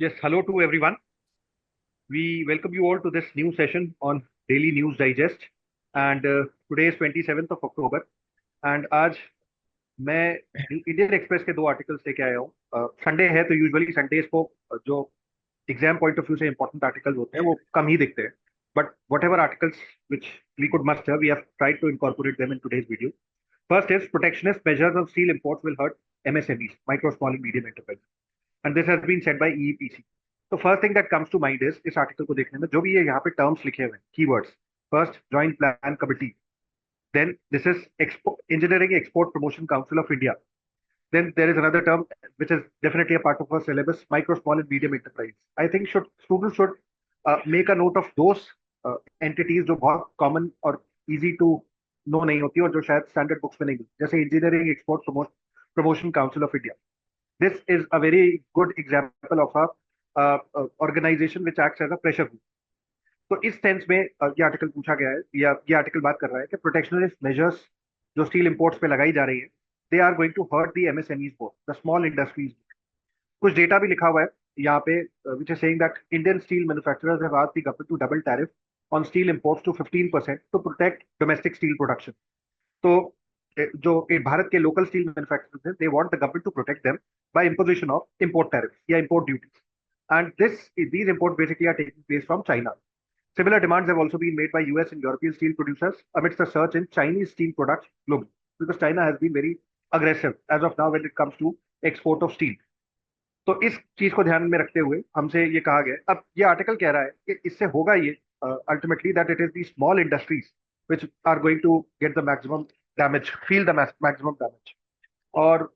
Yes, hello to everyone. We welcome you all to this new session on Daily News Digest. And today is 27th of October. And आज मैं Indian express के दो articles लेके आया हूँ। Sunday है तो यूजुअली संडेज को जो एग्जाम पॉइंट ऑफ व्यू से इंपॉर्टेंट आर्टिकल्स होते हैं वो कम ही दिखते हैं. But whatever articles which we could must have we have tried to incorporate them in today's video. First is protectionist measures on steel imports will hurt MSMEs, micro, small and medium enterprises. And this has been said by EEPC. तो first thing that comes to mind is इस article को देखने में जो भी ये यहाँ पे टर्म्स लिखे हुए हैं keywords. First joint plan committee, then this is engineering export promotion council of India, then there is another term which is definitely a part of our syllabus, micro, small and medium enterprise. I think students should make a note of those entities जो बहुत common और easy to know नहीं होती और जो शायद standard books में नहीं मिलती, जैसे engineering export promotion council of India. This is a very good example of a organization which acts as a pressure group. तो इस सेंस में ये आर्टिकल पूछा गया है या ये आर्टिकल बात कर रहा है कि प्रोटेक्शनिस्ट मेजर्स जो स्टील इंपोर्ट्स पे लगाई जा रही है they are going to hurt the MSMEs both the small industries. कुछ डेटा भी लिखा हुआ है यहाँ पे which is saying that Indian steel manufacturers have asked the government to double tariff on steel imports to 15% to protect domestic steel production. तो जो भारत के लोकल स्टील मैन्युफैक्चरर्स हैं they want the government to protect them by imposition of import tariff या import duties. And these import basically are taking place from China. Similar demands have also been made by US and European steel producers amidst the surge in Chinese steel products globally, because China has been very aggressive as of now when it comes to export of steel. तो इस चीज को ध्यान में रखते हुए हमसे ये कहा गया. अब ये आर्टिकल कह रहा है कि इससे होगा ये ultimately that it is the small industries which are going to get the maximum damage, feel the maximum damage. और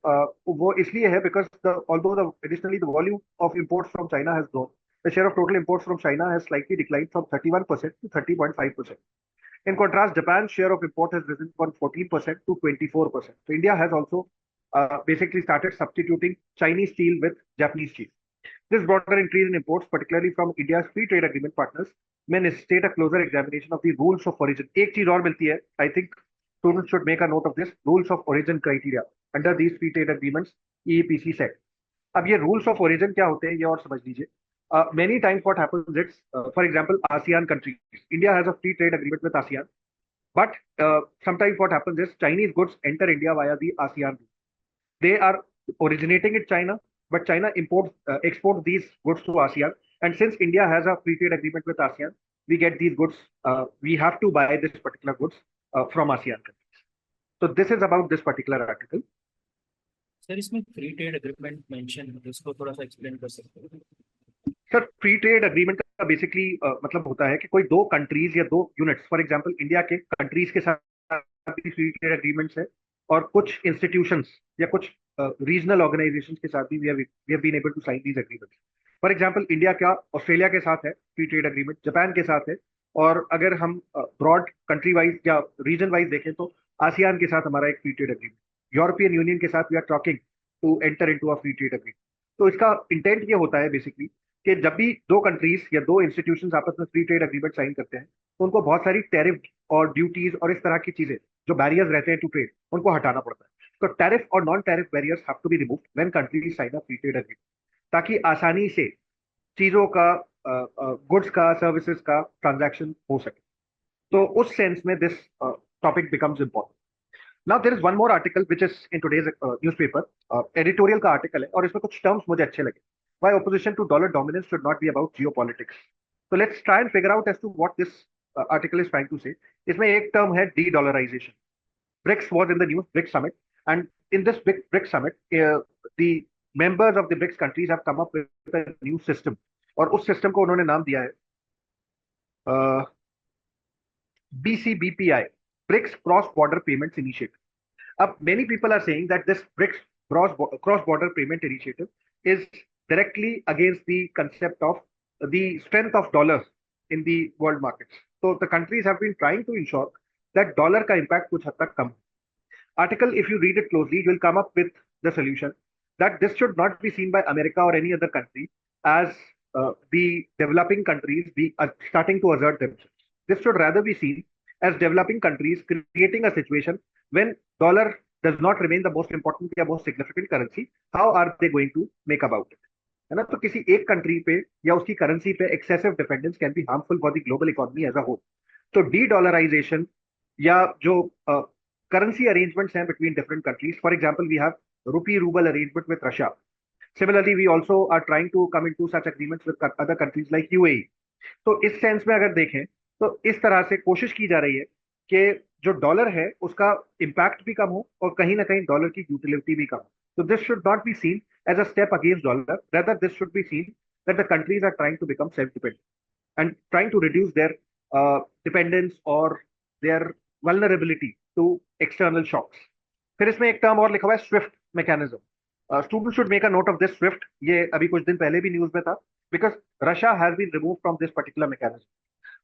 वो इसलिए है because although the additionally the volume of imports from China has grown, the share of total imports from China has slightly declined from 31% to 30.5%. In contrast, Japan's share of import has risen from 14% to 24%. So India has also basically started substituting Chinese steel with Japanese steel. This broader increase in imports, particularly from India's free trade agreement partners, may necessitate a closer examination of the rules of origin. एक चीज और मिलती है, I think students should make a note of this, rules of origin criteria under these free trade agreements, EEPC set. अब ये rules of origin क्या होते हैं ये और समझ लीजिए. Many times what happens is, for example, ASEAN countries, India has a free trade agreement with ASEAN, but sometimes what happens is Chinese goods enter India via the ASEAN route. They are originating in China, but China exports these goods to ASEAN. And since India has a free trade agreement with ASEAN, we get these goods, we have to buy this particular goods from ASEAN countries. So this is about this particular article. Sir इसमें free trade agreement mention है, इसको थोड़ा सा explain कर सकते हैं? Sir free trade agreement का basically मतलब होता है कि कोई दो कंट्रीज या दो यूनिट्स, फॉर एग्जांपल इंडिया के कंट्रीज के साथ भी फ्री ट्रेड एग्रीमेंट्स है और कुछ इंस्टीट्यूशंस या कुछ रीजनल ऑर्गेनाइजेशंस के साथ भी we have been able to sign these agreements. For example India का ऑस्ट्रेलिया के साथ है फ्री ट्रेड एग्रीमेंट, जापान के साथ है, और अगर हम ब्रॉड कंट्री वाइज या रीजन वाइज देखें तो आसियान के साथ हमारा एक free trade agreement, European Union के साथ we are talking to enter into a free trade agreement. तो इसका इंटेंट ये होता है बेसिकली कि जब भी दो कंट्रीज या दो इंस्टीट्यूशंस आपस में फ्री ट्रेड एग्रीमेंट साइन करते हैं तो उनको बहुत सारी टैरिफ और ड्यूटीज और इस तरह की चीजें जो बैरियर्स रहते हैं टू ट्रेड उनको हटाना पड़ता है. तो टैरिफ और non tariff barriers have to be removed when countries sign a free trade agreement, ताकि आसानी से चीजों का, गुड्स का, सर्विसेज का ट्रांजैक्शन हो सके. तो उस सेंस में this topic becomes important. Now there is one more article which is in today's newspaper, editorial का आर्टिकल है और इसमें कुछ टर्म्स मुझे अच्छे लगे. Why opposition to dollar dominance should not be about geopolitics. So let's try and figure out as to what this article is trying to say. इसमें एक term है de-dollarization. BRICS was in the news, BRICS summit, and in this big BRICS summit, the members of the BRICS countries have come up with a new system. और उस system को उन्होंने नाम दिया है BCBPI, BRICS Cross Border Payments Initiative. अब many people are saying that this BRICS Cross Border Payment Initiative is directly against the concept of the strength of dollars in the world markets. So the countries have been trying to ensure that dollar का impact कुछ हद तक कम. Article, if you read it closely, you will come up with the solution that this should not be seen by America or any other country as the developing countries starting to assert themselves. This should rather be seen as developing countries creating a situation when dollar does not remain the most important or most significant currency. How are they going to make about it? है ना। तो किसी एक country पे या उसकी currency पे excessive dependence can be harmful for the global economy as a whole. तो डी डॉलराइजेशन या जो करेंसी अरेंजमेंट्स हैं between different countries, for example we have rupee ruble arrangement with Russia. Similarly, we also are trying to come into such agreements with other countries like UAE. तो इस sense में अगर देखें तो इस तरह से कोशिश की जा रही है कि जो डॉलर है उसका इम्पैक्ट भी कम हो और कहीं ना कहीं डॉलर की यूटिलिटी भी कम हो। तो this should not be seen as a step against dollar, rather this should be seen that the countries are trying to become self dependent and trying to reduce their dependence or their vulnerability to external shocks. फिर इसमें एक term और लिखा हुआ है SWIFT mechanism. Student should make a note of this SWIFT. ये अभी कुछ दिन पहले भी न्यूज में था, because Russia has been remove from this particular mechanism.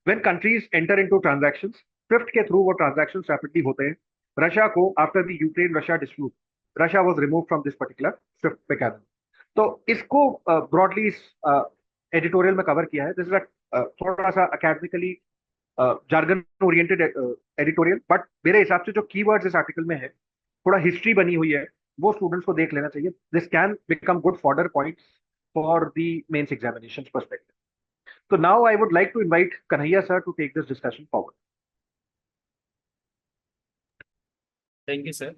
When countries enter into transactions, SWIFT के थ्रू वो ट्रांजैक्शंस रैपिडली होते हैं। रशिया को after the Ukraine Russia dispute, Russia was remove from this particular SWIFT mechanism. तो इसको broadly editorial में cover किया है। दिस इज थोड़ा सा academically jargon oriented editorial, but मेरे हिसाब से जो कीवर्ड्स इस आर्टिकल में है, थोड़ा हिस्ट्री बनी हुई है, वो स्टूडेंट्स को देख लेना चाहिए। This can become good fodder points for the mains examination perspective. तो now I would like to invite Kanhaiya sir to take this discussion forward. Thank you sir.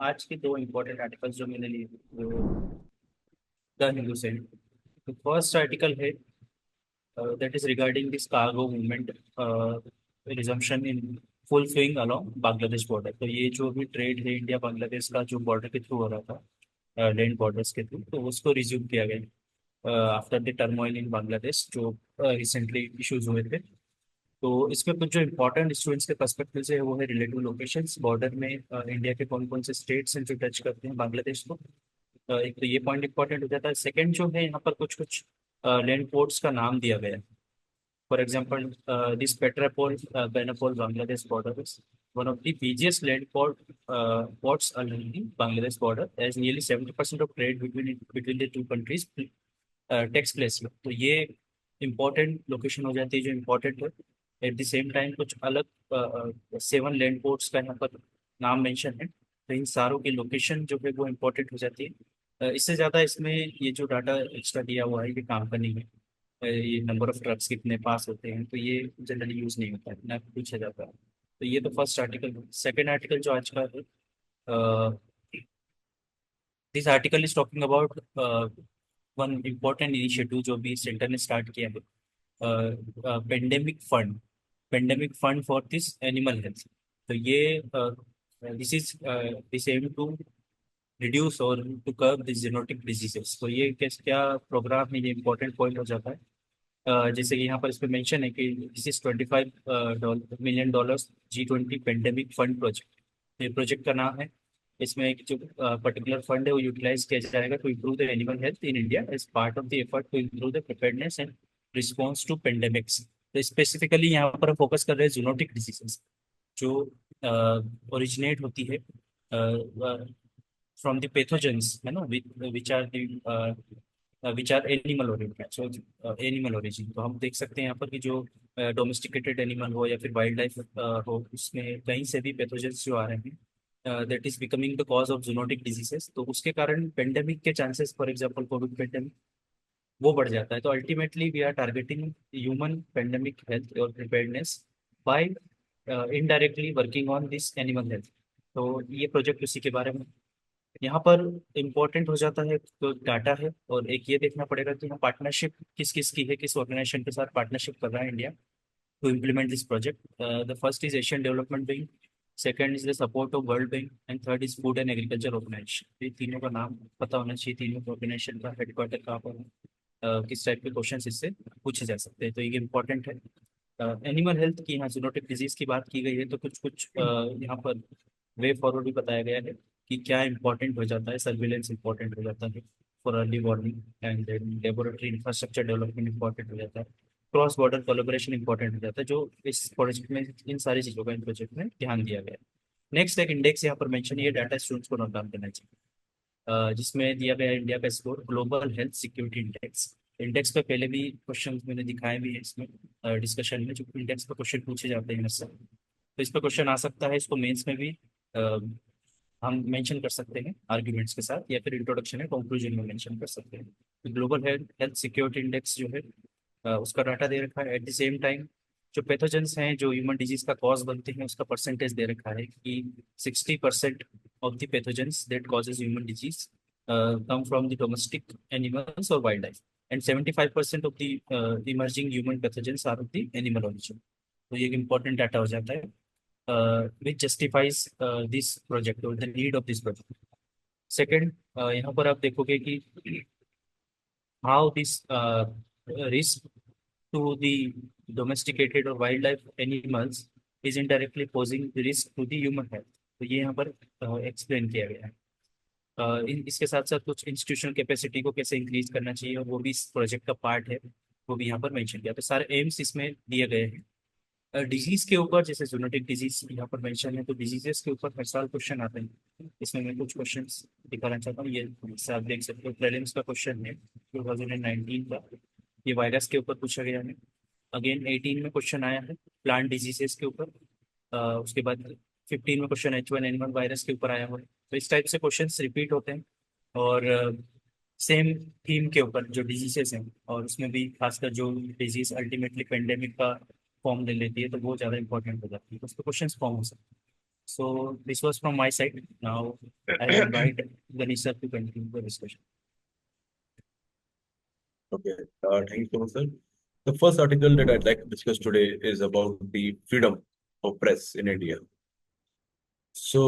आज के दो इम्पोर्टेंट आर्टिकल्स जो मैंने लिए वो द हिंदू से। तो फर्स्ट आर्टिकल है that is regarding this cargo movement resumption in full swing along Bangladesh border. तो ये जो भी ट्रेड है इंडिया बांग्लादेश का जो बॉर्डर के थ्रू हो रहा था, लैंड बॉर्डर्स के थ्रू, तो उसको रिज्यूम किया गया after the turmoil in Bangladesh जो रिसेंटली इश्यूज हुए थे। तो इसमें कुछ जो इम्पोर्टेंट स्टूडेंट्स के पर्सपेक्टिव से है वो है रिलेटिव लोकेशंस बॉर्डर में, इंडिया के कौन कौन से स्टेट्स हैं जो टच करते हैं बांग्लादेश को। एक तो ये पॉइंट इंपॉर्टेंट हो जाता है। सेकंड जो है यहाँ पर कुछ कुछ लैंड पोर्ट्स का नाम दिया गया है। For example, this Petrapol, Benapol, Bangladesh border is one of the busiest ports along the Bangladesh border, as nearly 70% of trade between the two countries takes place here. तो ये important location हो जाती है जो important है। At the same time कुछ अलग 7 land ports का यहाँ पर नाम मेंशन है। तो इन सारों की लोकेशन जो है वो इम्पोर्टेंट हो जाती है। इससे ज़्यादा इसमें ये जो डाटा एक्स्ट्रा दिया हुआ है ये काम का नहीं है। ये नंबर ऑफ ट्रक्स कितने पास होते हैं तो ये जनरली यूज नहीं होता है ना पूछा जाता है। तो ये तो फर्स्ट आर्टिकल। सेकंड आर्टिकल जो आज का है, this article is talking about one important initiative जो भी सेंटर ने स्टार्ट किया है, pandemic fund for this animal health. तो ये दिस एम टू रिड्यूस और टू कर्ब दिस जेनोटिक डिजीजेस। तो ये क्या प्रोग्राम है, ये इंपॉर्टेंट पॉइंट हो जाता है। जैसे कि यहाँ पर इस पे मेंशन है कि this is $25 million G20 pandemic fund project. ये प्रोजेक्ट का नाम है। इसमें एक जो पर्टिकुलर फंड है वो यूटिलाइज किया जाएगा to improve the animal health in India as part of the effort to improve the preparedness and response to pandemics. तो स्पेसिफिकली यहाँ पर फोकस कर रहे हैं जूनोटिक डिजीजेस जो ओरिजिनेट होती है फ्रॉम द पैथोजेंस, है ना, which are animal origin. So animal origin तो हम देख सकते हैं यहाँ पर कि जो डोमेस्टिकेटेड एनिमल हो या फिर वाइल्ड लाइफ हो, उसमें कहीं से भी पैथोजेंस जो आ रहे हैं that is becoming the cause of zoonotic diseases. तो उसके कारण पेंडेमिक के chances, for example COVID pandemic, वो बढ़ जाता है। तो ultimately we are targeting human pandemic health और preparedness by indirectly working on this animal health. तो ये प्रोजेक्ट उसी के बारे में यहाँ पर इम्पोर्टेंट हो जाता है। तो डाटा है और एक ये देखना पड़ेगा कि यहाँ पार्टनरशिप किस किस की है, किस ऑर्गेनाइजेशन के साथ पार्टनरशिप कर रहा है India to implement this project. The first is Asian Development Bank, second is the support of World Bank and third is Food and Agriculture Organisation. ये तीनों का नाम पता होना चाहिए, तीनों ऑर्गेनाइजेशन का हेडक्वार्टर कहाँ पर है, किस टाइप के क्वेश्चन इससे पूछे जा सकते हैं। तो ये इम्पोर्टेंट है। एनिमल हेल्थ की यहाँ जूनोटिक डिजीज की बात की गई है तो कुछ कुछ यहाँ पर वे फॉरवर्ड भी बताया गया है कि क्या इंपॉर्टेंट हो जाता है। सर्विलेंस इंपॉर्टेंट हो जाता है for early warning and laboratory infrastructure development important हो जाता है। क्रॉस बॉर्डर कोलैबोरेशन इंपॉर्टेंट हो जाता है, जो इस प्रोजेक्ट में इन सारी चीज़ों का इन प्रोजेक्ट में ध्यान दिया गया है। नेक्स्ट एक इंडेक्स यहाँ पर मेंशन, ये डाटा स्टूडेंट्स को नोट डाउन करना चाहिए, जिसमें दिया गया है इंडिया का score global health security index. Index पे पहले भी क्वेश्चन मैंने दिखाए भी है इसमें डिस्कशन में, जो इंडेक्स पे क्वेश्चन पूछे जाते हैं इससे। तो इस पर क्वेश्चन आ सकता है, इसको मेंस में भी हम मेंशन कर सकते हैं आर्ग्यूमेंट्स के साथ, या फिर इंट्रोडक्शन है कंक्लूजन में मेंशन कर सकते हैं। तो global health health security index जो है उसका डाटा दे रखा है। एट द सेम टाइम जो पैथोजेंस हैं जो ह्यूमन डिजीज का कॉज बनते हैं उसका परसेंटेज दे रखा है कि 60% of the pathogens that causes human disease come from the domestic animals or wildlife, and 75% of the emerging human pathogens are of the animal origin। तो ये एक important data हो जाता है which justifies this project or the need of this project। Second, यहाँ पर आप देखोगे कि how this risk to the domesticated or wildlife animals is indirectly posing the risk to the human health। तो ये यहाँ पर एक्सप्लेन किया गया है। इसके साथ साथ कुछ इंस्टीट्यूशनल कैपेसिटी को कैसे इंक्रीज करना चाहिए और वो भी इस प्रोजेक्ट का पार्ट है, वो भी यहाँ पर मेंशन किया। तो सारे एम्स इसमें दिए गए हैं। डिजीज के ऊपर जैसे जूनोटिक डिजीज यहाँ पर मेंशन है, तो डिजीजेस के ऊपर हर साल क्वेश्चन आते हैं। इसमें मैं कुछ क्वेश्चन दिखाना चाहता हूँ। ये जैसे आप देख सकते हो प्रीलिम्स का क्वेश्चन है 2019 का, ये वायरस के ऊपर पूछा गया है। अगेन 18 में क्वेश्चन आया है प्लांट डिजीजेस के ऊपर। उसके बाद 15 में क्वेश्चन H1N1 वायरस के ऊपर आया हुआ है। तो इस टाइप से क्वेश्चंस रिपीट होते हैं और सेम थीम के ऊपर जो डिजीजेस हैं, और उसमें भी खासकर जो डिजीज अल्टीमेटली पेंडेमिक का फॉर्म ले लेती है तो वो ज़्यादा इंपॉर्टेंट हो जाती है, तो उसके क्वेश्चन फॉर्म हो सकते हैं। So this was from my side. Now I invite Ganesh sir to continue the discussion. Okay, thank you so much, sir. The first article that I'd like to discuss today is about the freedom of press in India. So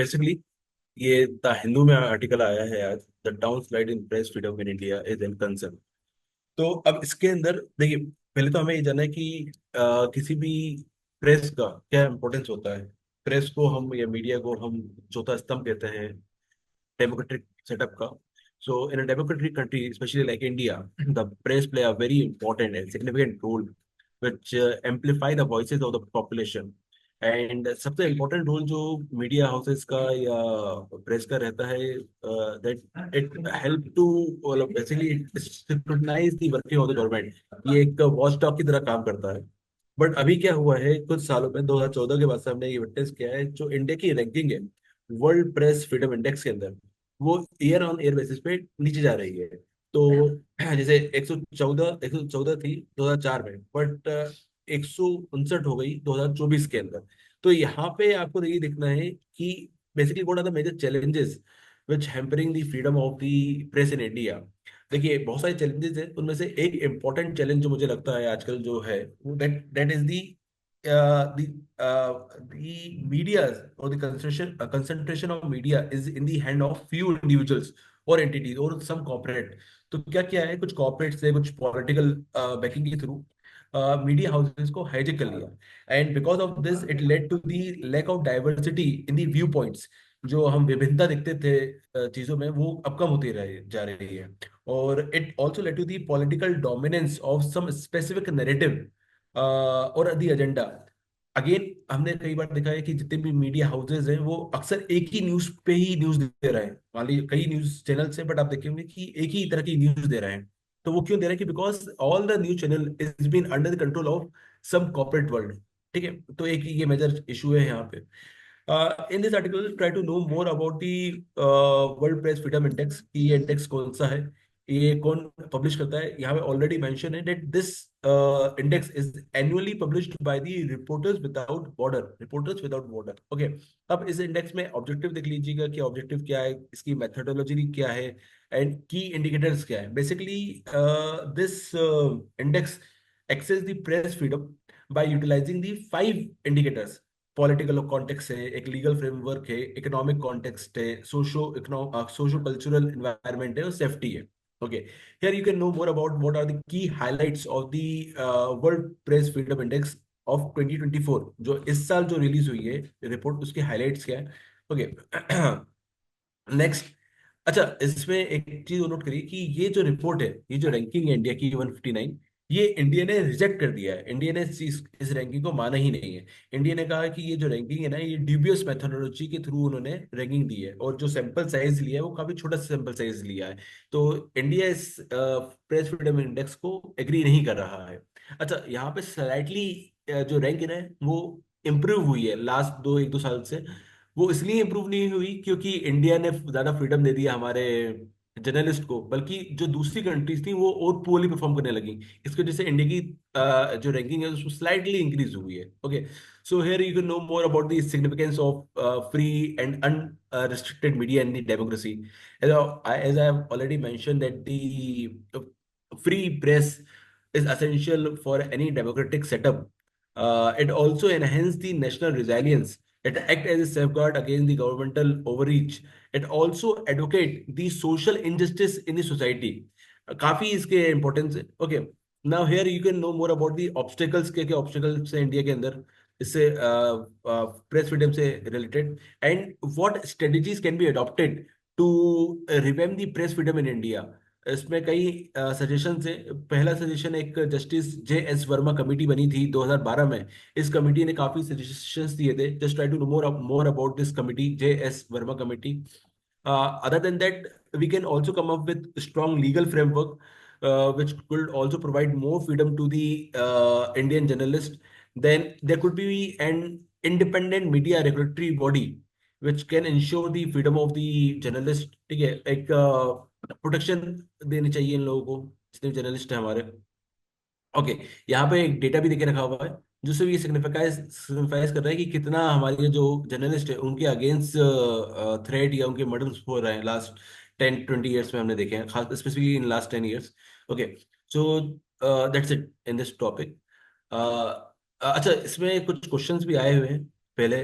basically, ये the Hindu में article आया है आज, the downslide in press freedom in India is an concern. तो अब इसके अंदर देखिए, पहले तो हमें ये जानना है कि किसी भी प्रेस का क्या इम्पोर्टेंस होता है। प्रेस को हम या मीडिया को हम चौथा स्तंभ कहते हैं डेमोक्रेटिक सेटअप का। So in a democratic country, especially like India, the press play a very important and significant role which amplify the voices of the population। And सबसे important role जो मीडिया हाउसेस का या press का रहता है, that it help to basically scrutinize the working of the government। ये एक watch dog की तरह काम करता है। बट अभी क्या हुआ है, कुछ सालों में 2014 के बाद से हमने ये विटनेस किया है, जो इंडिया की रैंकिंग है वर्ल्ड प्रेस फ्रीडम इंडेक्स के अंदर, वो ईयर ऑन ईयर बेसिस पे नीचे जा रही है। तो जैसे 114 थी 2004 में, बट 159 हो गई 2024 के अंदर। तो यहाँ पे आपको ये देखना है कि basically what are the major challenges which hampering the freedom of the press in India. देखिए, बहुत सारे चैलेंजेस हैं, उनमें से एक इम्पॉर्टेंट चैलेंज जो मुझे लगता है आजकल जो है, that that is the the media or the concentration of media is in the hand of few individuals or entities or some corporate। तो क्या क्या है, कुछ कॉर्पोरेट से कुछ पॉलिटिकल बैकिंग के थ्रू मीडिया हाउसेस को हाईजेक कर लिया। And because of this it led to the lack of diversity in the view points. जो हम विभिन्नता देखते थे चीजों में, वो अब कम होती रहे जा रही है। और it also led to the political dominance of some specific narrative और दी एजेंडा। अगेन हमने कई बार देखा है कि जितने भी मीडिया हाउसेज हैं वो अक्सर एक ही न्यूज पे ही न्यूज दे रहे हैं। मान लीजिए कई न्यूज चैनल से, बट आप देखेंगे कि एक ही तरह की न्यूज दे रहे हैं। तो वो क्यों दे रहे हैं? कि because all the news channel is been under the control of some corporate world. ठीक है, तो एक ये मेजर इशू है यहाँ पे। In this article try to know more about the World Press Freedom Index. ये इंडेक्स कौन सा है, ये कौन पब्लिश करता है? यहाँ पे ऑलरेडी मेंशन है that this index is annually published by the reporters without border. Okay, अब इस इंडेक्स में ऑब्जेक्टिव देख लीजिएगा कि ऑब्जेक्टिव क्या है, इसकी मेथोडोलॉजी क्या है, एंड की इंडिकेटर्स क्या है। Basically this index access the press freedom by utilising the 5 indicators. Political context है, एक लीगल फ्रेमवर्क है, इकोनॉमिक कॉन्टेक्स्ट है, सोशो कल्चरल एनवायरनमेंट है और सेफ्टी है। Okay, here you can know more about what are the key highlights of the World Press Freedom Index of 2024, जो इस साल जो रिलीज हुई है रिपोर्ट, उसकी हाइलाइट्स क्या है। Okay, next. अच्छा, इसमें एक चीज नोट करिए कि ये जो रिपोर्ट है, ये जो रैंकिंग है इंडिया की 159, ये इंडिया ने रिजेक्ट कर दिया है। इंडिया ने इस रैंकिंग को माना ही नहीं है। इंडिया ने कहा कि ये जो रैंकिंग है ना, ये ड्यूबियस मेथोडोलॉजी के थ्रू उन्होंने रैंकिंग दी है, और जो सैंपल साइज लिया है वो काफी छोटा सैंपल साइज लिया है। तो इंडिया इस प्रेस फ्रीडम इंडेक्स को एग्री नहीं कर रहा है। अच्छा, यहाँ पे स्लाइटली जो रैंक है वो इम्प्रूव हुई है लास्ट 1-2 साल से। वो इसलिए इम्प्रूव नहीं हुई क्योंकि इंडिया ने ज्यादा फ्रीडम दे दिया हमारे जर्नलिस्ट को, बल्कि जो दूसरी कंट्रीज थी वो और पोorly परफॉर्म करने लगी। इसकी वजह से इंडिया की जो रैंकिंग है उसको स्लाइटली इंक्रीज हुई है। Okay, so here you can know more about the significance of free and unrestricted media in the democracy. As I have already mentioned that the free press is essential for any democratic setup. It also enhances the national resilience. It acts as a safeguard against the governmental overreach. It also advocate the social injustice in the society. काफी इसके importance है। Okay, now here you can know more about the obstacles, क्या obstacles है India के अंदर इससे press freedom से related, and what strategies can be adopted to revamp the press freedom in India. इसमें कई सजेशन है। पहला सजेशन, एक जस्टिस JS वर्मा कमेटी बनी थी 2012 में। इस कमेटी ने काफी सजेशंस दिए थे। Just try to know more about this committee, JS Verma committee. Other than that, we can also come up with strong legal framework, which could also provide more freedom to the Indian journalist. Then there could be an independent media regulatory body which can ensure the freedom of the journalist। ठीक है, एक protection देनी चाहिए इन लोगों को जितने journalist हैं हमारे। ओके, यहाँ पे एक डेटा भी देके रखा हुआ है जो सिर्फ ये सिग्निफाइज कर रहा है कि कितना हमारे जो जर्नलिस्ट है उनके अगेंस्ट थ्रेट या उनके मर्डर्स हो रहे हैं लास्ट 10-20 ईयर्स में, हमने देखे हैं, खास specifically in last 10 years. Okay, so that's it in this topic. अच्छा, इसमें कुछ क्वेश्चंस भी आए हुए हैं। पहले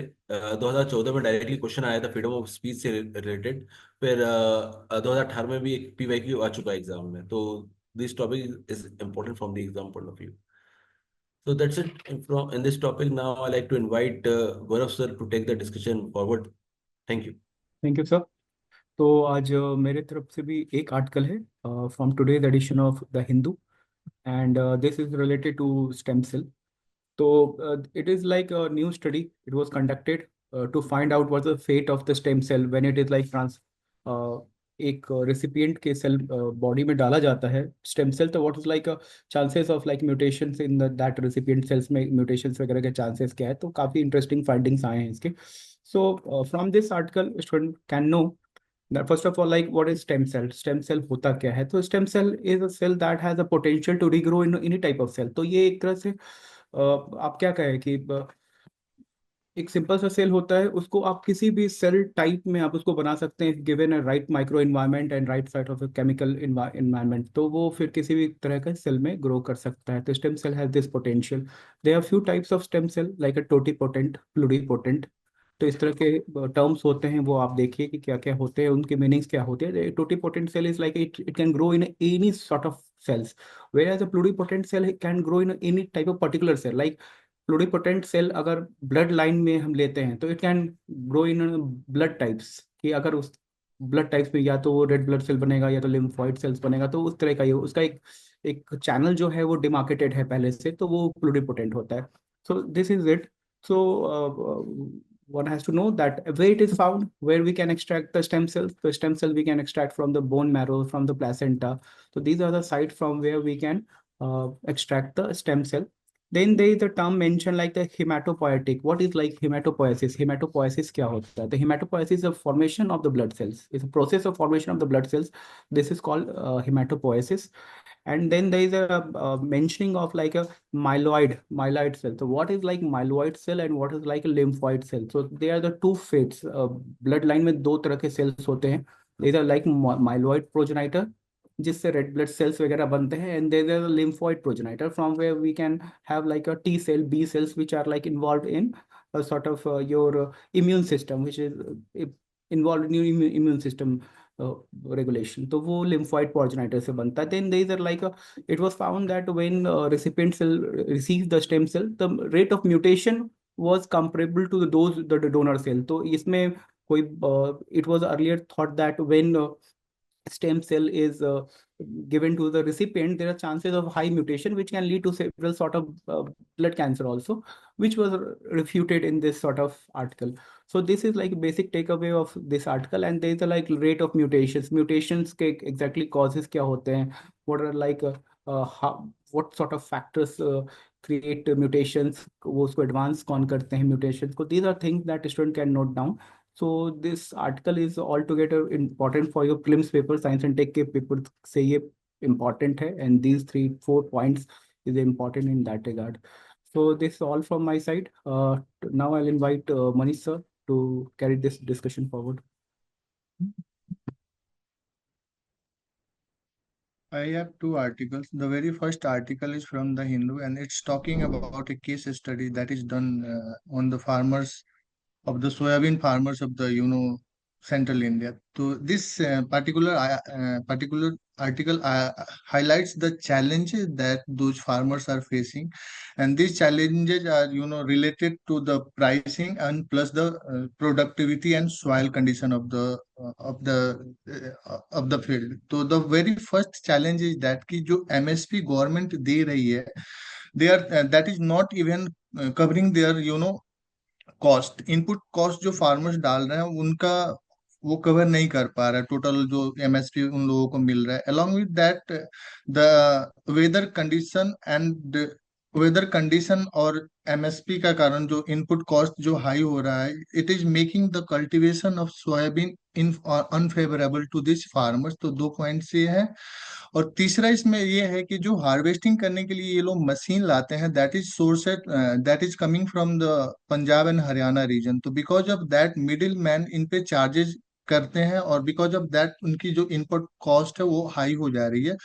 2014 में डायरेक्टली क्वेश्चन आया था फ्रीडम ऑफ स्पीच से रिलेटेड। फिर 2018 में भी एक PYQ आ चुका है एग्जाम में। तो this topic is important from the exam point of view. So that's it from in this topic. Now I like to invite Gaurav sir to take the discussion forward. Thank you. Thank you sir. तो आज मेरे तरफ से भी एक article है from today's edition of the Hindu, and this is related to stem cell. तो it is like a new study. It was conducted to find out what's the fate of the stem cell when it is like एक recipient के cell body में डाला जाता है stem cell. तो what is like chances of like mutations in that recipient cells में mutations वगैरह के chances क्या है। तो काफ़ी interesting findings आए हैं इसके। So from this article student can know that first of all like what is stem cell। stem cell होता क्या है। तो stem cell is a cell that has a potential to regrow in any type of cell। तो ये एक तरह से आप क्या कहें कि एक सिंपल सा सेल होता है, उसको आप किसी भी सेल टाइप में आप उसको बना सकते हैं given a right micro environment and right side of chemical environment. तो वो फिर किसी भी तरह का सेल में ग्रो कर सकता है। तो stem cell has this potential. There are few types of stem cell like a totipotent, pluripotent. तो इस तरह के टर्म्स होते हैं, वो आप देखिए कि क्या क्या होते हैं, उनके मीनिंग्स क्या होते हैं। Totipotent cell is like it can grow in any sort of cells, whereas a pluripotent cell can grow in any type of particular cell। like pluripotent cell अगर ब्लड लाइन में हम लेते हैं तो it can grow in blood types, कि अगर उस blood types में या तो वो रेड ब्लड सेल बनेगा या तो लिम्फोइड सेल्स बनेगा। तो उस तरह का ये उसका एक एक चैनल जो है वो डिमार्केटेड है पहले से, तो वो प्लूरीपोटेंट होता है। So this is it. So one has to know that where it is found, where we can extract the stem cells। The stem cell we can extract from the bone marrow, from the placenta। So these are the sites from where we can extract the stem cell। Then there is a term mentioned like the hematopoietic। what is like hematopoiesis? Hematopoiesis क्या होता है? The hematopoiesis is a formation of the blood cells। it's a process of formation of the blood cells। this is called hematopoiesis। and then there is a mentioning of like a myeloid cell। so what is like myeloid cell and what is like a lymphoid cell? so they are the two fates। blood line में दो तरह के cells होते हैं। these are like myeloid progenitor जिससे red blood cells वगैरह बनते हैं, and there is a lymphoid progenitor from where we can have like a T cell, B cells which are like involved in a sort of your immune system which is involved in your immune system regulation। तो वो lymphoid progenitor से बनता है। then there is a like a, it was found that when recipient cell receives the stem cell, the rate of mutation was comparable to those the donor cell। तो इसमें कोई it was earlier thought that when stem cell is given to the recipient, there are chances of high mutation which can lead to several sort of blood cancer also, which was refuted in this sort of article। so this is like basic takeaway of this article। and there is a like rate of mutations के exactly causes क्या होते हैं, what are like what sort of factors create mutations, वो उसको advance कौन करते हैं mutations को। these are things that student can note down So this article is altogether important for your prelims paper, science and tech के paper से ये important है, and these 3-4 points is important in that regard. So this is all from my side. Now I'll invite Manish sir to carry this discussion forward. I have two articles. The very first article is from the Hindu, and it's talking about a case study that is done on the farmers of the soybean farmers of the central India. So this particular article highlights the challenges that those farmers are facing, and these challenges are related to the pricing and plus the productivity and soil condition of the field. So the very first challenge is that कि जो MSP government दे रही है, they are that is not even covering their cost, input cost जो farmers डाल रहे हैं उनका वो कवर नहीं कर पा रहा है, टोटल जो एमएसपी उन लोगों को मिल रहा है। Along with that the weather condition and weather condition और एमएसपी का कारण जो इनपुट कॉस्ट जो हाई हो रहा है, it is making the cultivation of soybean in unfavourable to this farmers. तो दो पॉइंट्स ये है। और तीसरा इसमें ये है कि जो हार्वेस्टिंग करने के लिए ये लोग मशीन लाते हैं, that is source that is coming from the Punjab and Haryana region. तो because of that middle man in pay charges करते हैं, और बिकॉज ऑफ दैट उनकी जो इनपुट कॉस्ट है वो हाई हो जा रही है,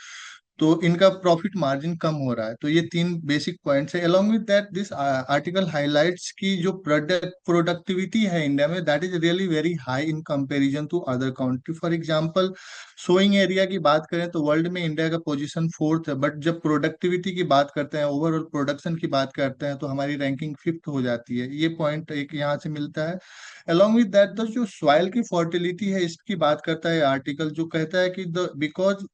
तो इनका प्रॉफिट मार्जिन कम हो रहा है। तो ये तीन बेसिक पॉइंट्स है। Along with that this article highlights की जो प्रोडक्टिविटी है इंडिया में, that is really very high in comparison to other country. For example sowing area की बात करें तो वर्ल्ड में इंडिया का पोजीशन 4th है, बट जब प्रोडक्टिविटी की बात करते हैं, ओवरऑल प्रोडक्शन की बात करते हैं, तो हमारी रैंकिंग 5th हो जाती है। ये पॉइंट एक यहाँ से मिलता है। अलोंग विद दैट द जो सॉइल की फर्टिलिटी है इसकी बात करता है आर्टिकल, जो कहता है कि the because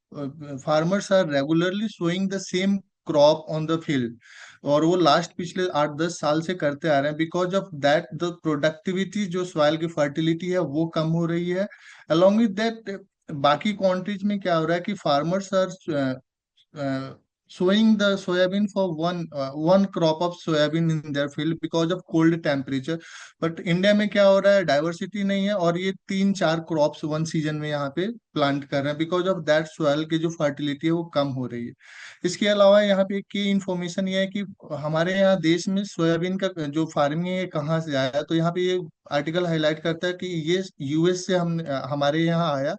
farmers are regularly sowing the same crop on the field, और वो लास्ट पिछले 8-10 साल से करते आ रहे हैं, because of that the productivity जो सॉइल की फर्टिलिटी है वो कम हो रही है। अलोंग विद दैट बाकी कंट्रीज में क्या हो रहा है कि farmers are sowing the soybean for one crop of soybean in their field because of cold temperature। But India में क्या हो रहा है, डाइवर्सिटी नहीं है, और ये 3-4 क्रॉप्स वन सीजन में यहाँ पे प्लांट कर रहे हैं, बिकॉज ऑफ दैट सॉइल की जो फर्टिलिटी है वो कम हो रही है। इसके अलावा यहाँ पे एक की इन्फॉर्मेशन ये है कि हमारे यहाँ देश में सोयाबीन का जो फार्मिंग है ये कहाँ से आया। तो यहाँ पे ये आर्टिकल हाईलाइट करता है कि ये यूएस से हमारे यहाँ आया,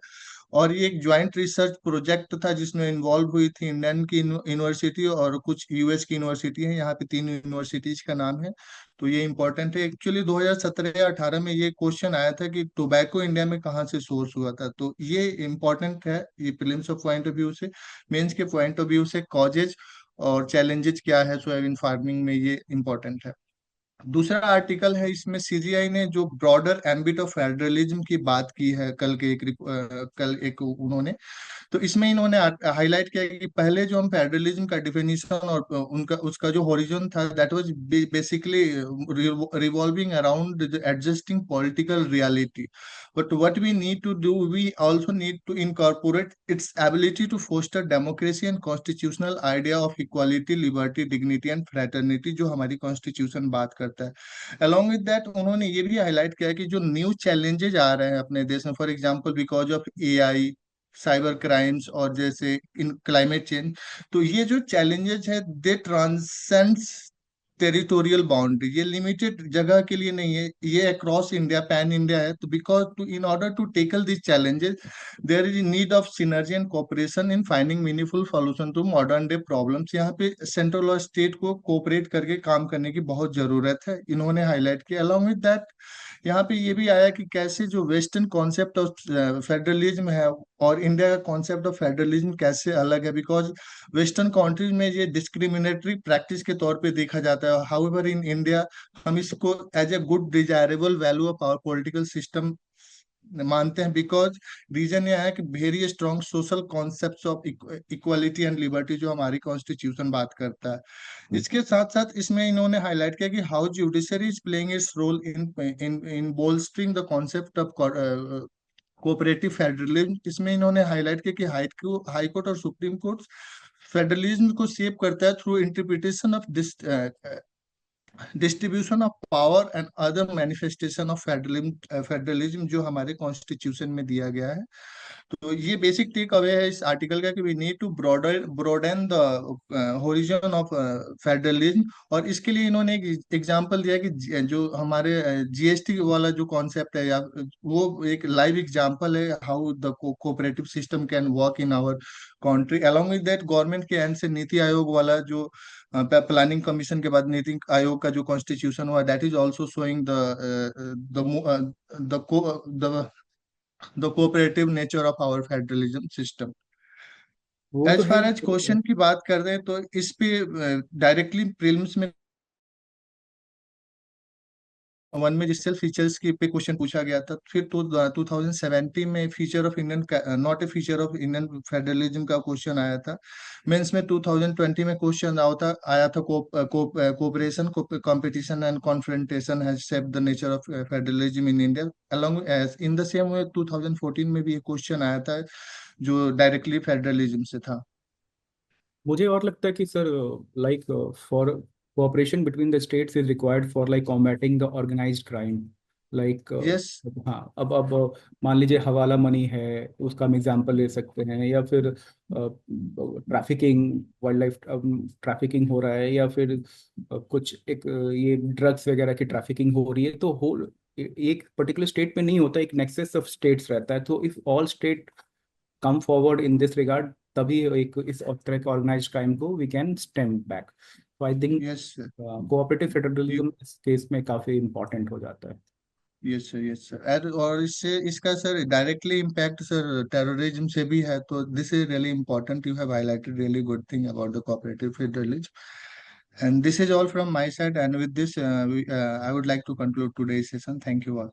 और ये एक ज्वाइंट रिसर्च प्रोजेक्ट था जिसमें इन्वॉल्व हुई थी इंडियन की यूनिवर्सिटी और कुछ यूएस की यूनिवर्सिटी है। यहाँ पे 3 यूनिवर्सिटीज का नाम है। तो ये इंपॉर्टेंट है। एक्चुअली 2017 या 18 में ये क्वेश्चन आया था कि टोबैको इंडिया में कहाँ से सोर्स हुआ था। तो ये इंपॉर्टेंट है, ये prelims of point of view से, मेंस के पॉइंट ऑफ व्यू से कॉजेज और चैलेंजेस क्या है सोयाबीन फार्मिंग में, ये इंपॉर्टेंट है। दूसरा आर्टिकल है, इसमें सीजीआई ने जो ब्रॉडर एम्बिट ऑफ फेडरलिज्म की बात की है कल एक उन्होंने, तो इसमें इन्होंने हाईलाइट किया कि पहले जो हम फेडरलिज्म का डिफिनीशन और उनका उसका जो होरिजन था, that was basically revolving around the adjusting political reality. But what we need to do, we also need to incorporate its ability to foster democracy and constitutional idea of equality, liberty, dignity and fraternity, जो हमारी constitution बात करता है। Along with that उन्होंने ये भी highlight किया कि जो न्यू चैलेंजेस आ रहे हैं अपने देश में, for example because of AI, cyber crimes और जैसे इन क्लाइमेट चेंज, तो ये जो चैलेंजेस है दे ट्रांसेंड्स टेरिटोरियल बाउंड्री, ये लिमिटेड जगह के लिए नहीं है, ये अक्रॉस इंडिया, पैन इंडिया है। तो because to in order to tackle this challenges there is need of synergy and cooperation in finding meaningful solution to modern day problems. यहाँ पे सेंट्रल और स्टेट को कोऑपरेट करके काम करने की बहुत जरूरत है, इन्होंने हाईलाइट किया। अलॉन्ग विद दैट यहाँ पे ये भी आया कि कैसे जो वेस्टर्न कॉन्सेप्ट ऑफ फेडरलिज्म है और इंडिया का कॉन्सेप्ट ऑफ फेडरलिज्म कैसे अलग है, बिकॉज वेस्टर्न कंट्रीज में ये डिस्क्रिमिनेटरी प्रैक्टिस के तौर पे देखा जाता है। हाउएवर इन इंडिया हम इसको as a good desirable value of our political system मानते हैं, बिकॉज रीजन यह है कि very strong social concepts of equality and liberty जो हमारी कॉन्स्टिट्यूशन बात करता है। इसके साथ साथ इसमें इन्होंने हाईलाइट किया कि how judiciary is playing its role in bolstering the concept of cooperative federalism. इसमें इन्होंने हाईलाइट किया कि हाई कोर्ट और सुप्रीम कोर्ट फेडरलिज्म को शेप करता है through interpretation of this distribution of power and other manifestation of federalism जो हमारे कॉन्स्टिट्यूशन में दिया गया है। तो ये बेसिक टेक अवे है इस आर्टिकल का कि we need to broaden the horizon of federalism. और इसके लिए इन्होंने एक एग्जांपल दिया कि जो हमारे जीएसटी वाला जो कॉन्सेप्ट है, या वो एक लाइव एग्जांपल है how the cooperative system can work in our country. Along with that government के एंड से नीति आयोग वाला जो प्लानिंग कमीशन के बाद नीति आयोग का जो कॉन्स्टिट्यूशन हुआ, that is also showing the the cooperative nature of our federalism system. वो तो एज है फार ही एज क्वेश्चन की बात कर रहे हैं तो इस पे डायरेक्टली प्रीलिम्स में वन में डिजिटल फीचर्स की पे क्वेश्चन पूछा गया था। फिर तो 2017 में feature of Indian not a feature of Indian federalism का क्वेश्चन आया था। मेंस में 2020 में क्वेश्चन आया था cooperation competition and confrontation has shaped the nature of federalism in India. Along as in the same way 2014 में भी एक क्वेश्चन आया था जो डायरेक्टली फेडरलिज्म से था। मुझे और लगता है कि sir like for cooperation between the states is required for like combating the organized crime like yes हाँ अब मान लीजिए हवाला मनी है, उसका हम एग्जांपल ले सकते हैं, या फिर ट्रैफिकिंग, वाइल्ड लाइफ ट्रैफिकिंग हो रहा है, या फिर कुछ एक ये ड्रग्स वगैरह की ट्रैफिकिंग हो रही है, तो होल एक पर्टिकुलर स्टेट में नहीं होता, एक नेक्सस ऑफ स्टेट्स रहता है। तो if all state come forward in this regard, तभी एक इस तरह के ऑर्गेनाइज्ड क्राइम को वी कैन स्टेम बैक। तो I think yes cooperative federalism इस केस में काफी इंपॉर्टेंट हो जाता है। Yes sir yes sir. और इससे इसका sir directly impact sir terrorism से भी है। तो this is really important, you have highlighted really good thing about the cooperative federalism. And this is all from my side, and with this I would like to conclude today's session. Thank you all.